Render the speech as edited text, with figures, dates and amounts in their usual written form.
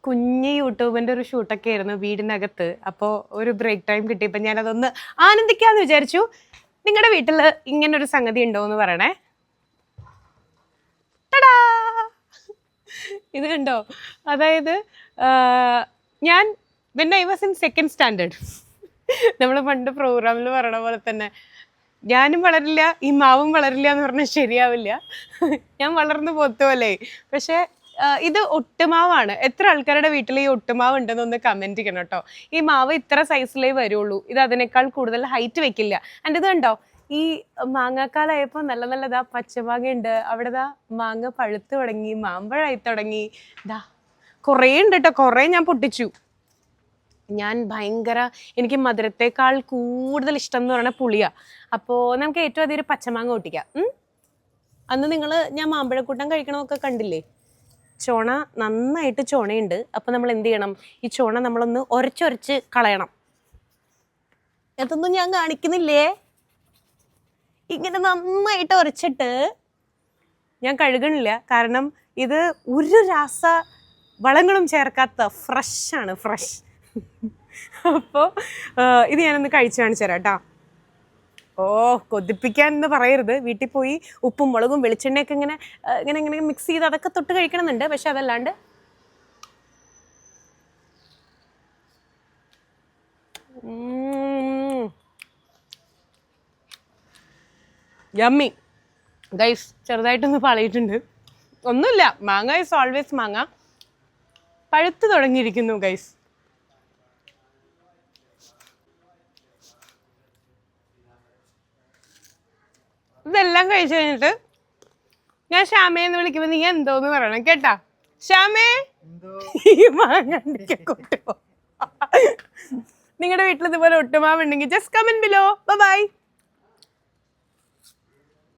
കുഞ്ഞ് യൂട്യൂബിന്റെ ഒരു ഷൂട്ടൊക്കെ ആയിരുന്നു വീടിനകത്ത്. അപ്പോൾ ഒരു ബ്രേക്ക് ടൈം കിട്ടിയപ്പോൾ ഞാനതൊന്ന് ആനന്ദിക്കാന്ന് വിചാരിച്ചു. നിങ്ങളുടെ വീട്ടിൽ ഇങ്ങനൊരു സംഗതി ഉണ്ടോ എന്ന് പറയണേ. ഇത് കണ്ടോ? അതായത് ഞാൻ when I was in second standard, നമ്മൾ പണ്ട് പ്രോഗ്രാമിൽ പറയണ പോലെ തന്നെ ഞാനും വളരില്ല ഈ മാവും വളരില്ല എന്ന് പറഞ്ഞാൽ ശരിയാവില്ല. ഞാൻ വളർന്നു പോത്തുമല്ലേ. പക്ഷേ ഇത് ഒട്ടുമാവാണ്. എത്ര ആൾക്കാരുടെ വീട്ടിൽ ഈ ഒട്ടുമാവ് ഉണ്ടെന്നൊന്ന് കമൻറ്റ് ചെയ്യണം കേട്ടോ. ഈ മാവ് ഇത്ര സൈസിലേ വരുള്ളൂ, ഇത് അതിനേക്കാൾ കൂടുതൽ ഹൈറ്റ് വെക്കില്ല. എൻ്റെ ഇത് കണ്ടോ, ഈ മാങ്ങാക്കാലായപ്പോൾ നല്ല നല്ലതാ പച്ചമാങ്ങ ഉണ്ട് അവിടെ. ദാ മാങ്ങ പഴുത്ത് തുടങ്ങി, മാമ്പഴമായി തുടങ്ങി. ഇതാ കുറേ ഉണ്ട് കേട്ടോ, കുറേ ഞാൻ പൊട്ടിച്ചു. ഞാൻ എനിക്ക് മധുരത്തേക്കാൾ കൂടുതൽ ഇഷ്ടം എന്ന് പറയുന്നത് പുളിയാണ്. അപ്പോൾ നമുക്ക് ഏറ്റവും അധികം പച്ചമാങ്ങ പൊട്ടിക്കാം. അന്ന് ഞാൻ മാമ്പഴക്കൂട്ടം കഴിക്കണമൊക്കെ കണ്ടില്ലേ? ചോണ നന്നായിട്ട് ചോണയുണ്ട്. അപ്പോൾ നമ്മൾ എന്ത് ചെയ്യണം, ഈ ചോണ നമ്മളൊന്ന് ഉരച്ചൊരച്ച് കളയണം. അതൊന്നും ഞാൻ കാണിക്കുന്നില്ലേ. ഇങ്ങനെ നന്നായിട്ട് ഉരച്ചിട്ട് ഞാൻ കഴുകണില്ല, കാരണം ഇത് ഒരു രാസ വളങ്ങളും ചേർക്കാത്ത ഫ്രഷാണ്, ഫ്രഷ്. അപ്പോൾ ഇത് ഞാനൊന്ന് കഴിച്ചു കാണിച്ചു തരാം കേട്ടോ. കൊതിപ്പിക്കാൻ എന്ന് പറയരുത്. വീട്ടിൽ പോയി ഉപ്പും മുളകും വെളിച്ചെണ്ണയൊക്കെ ഇങ്ങനെ ഇങ്ങനെ ഇങ്ങനെ മിക്സ് ചെയ്ത് അതൊക്കെ തൊട്ട് കഴിക്കണമെന്നുണ്ട്. പക്ഷെ അതല്ലാണ്ട് യമ്മി ഗൈസ്. ചെറുതായിട്ടൊന്ന് പളയിട്ടുണ്ട്. ഒന്നുമില്ല, മാങ്ങ ഈസ് ഓൾവേസ് മാങ്ങ. പഴുത്ത് തുടങ്ങിയിരിക്കുന്നു ഗൈസ്. ഇതെല്ലാം കഴിച്ചു കഴിഞ്ഞിട്ട് ഞാൻ ശ്യാമയെന്ന് വിളിക്കുമ്പോൾ നീ എന്തോന്ന് പറയണം കേട്ടാ. ശ്യാമേ, ഈ മാങ്ങ കൊട്ടുപോ. നിങ്ങളുടെ വീട്ടിൽ ഇതുപോലെ ഒട്ടുമാവുണ്ടെങ്കിൽ ജസ്റ്റ് കമന്റ് ബിലോ. ബൈ.